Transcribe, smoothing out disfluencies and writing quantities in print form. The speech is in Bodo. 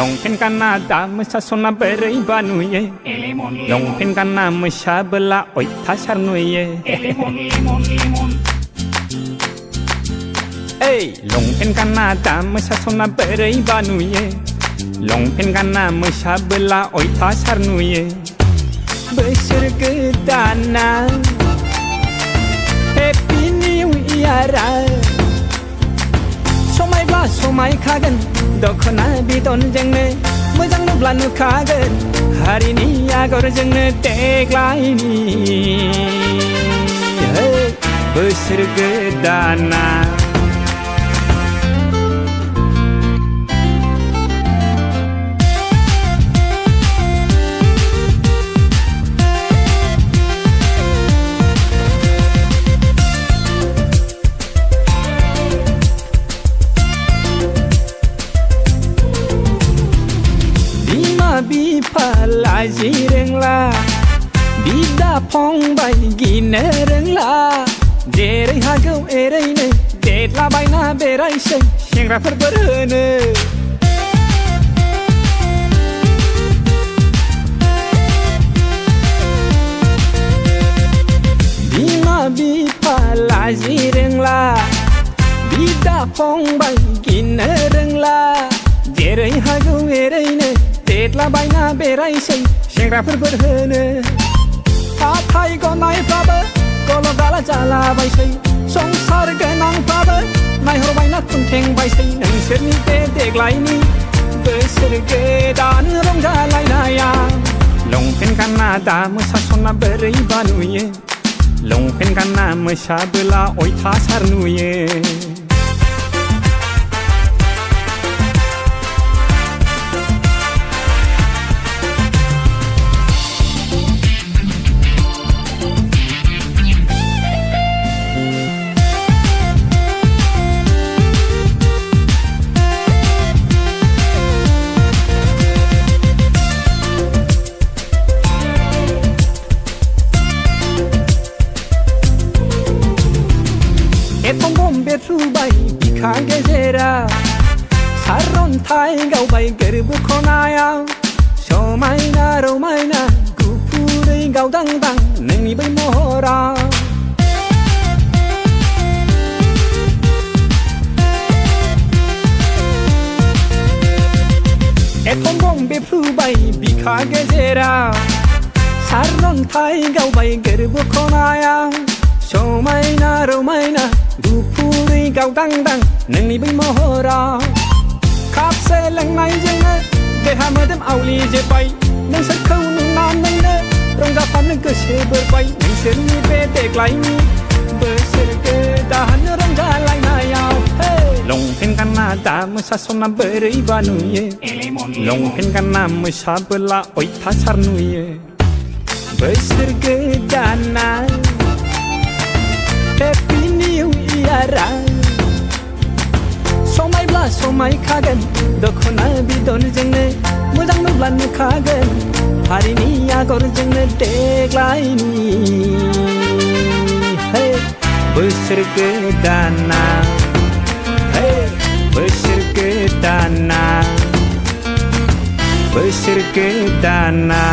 longpen kana da mesa sona berei banuye longpen kana mesa bela oi tasarnuye longpen kana da mesa sona berei banuye longpen kana mesa bela oi tasarnuye besar gedana Happy New Year somai kagan dokona bidon jengne mojang nubla nukagan hari ni agor jengne deglai ni besar gedana Bi pala jireng la bida phong bai gine reng la dereng hagau erei ne detla bai na berai sei sengra perberene bima bi pala jireng la bida phong bai gine reng la dereng hagau erei ne Detla baina berai sei sengra perberene Athai gonai prabe kolo gala jala bai sei songsar genang prabe nai hor baina kunteng bai sei nongsirni te deglai ni besar gedan rongjalai naya longpen kana da mesa sona berei banuye longpen kana mesa bela oi tasarnuye Etong bombe trubai bikha gezera Saron thai gau bai gerbu khonaya Somai na romai na gupurei gau dang dang Nengni bai mohora Etong bombe trubai bikha gezera Saron thai gau bai gerbu khonaya Somai na romai na Dupuri gau dang dang Nengni bai mohora Khap se lang nai jenga Deha madam auli je pai Neng sat khau nung nan neng ne Rongga pan neng ke se berpai Neng sen ni pe deglai ni Besar gedan rongjalai nayau Longpen kana da mesa sona berei banuye Longpen kana mesa bela oi tasarnuye Besar gedana Happy New Year somai kagan dokona bidon jengne mojang nubla nukagan hari ni agor jengne deglai ni besar gedana besar gedana besar gedana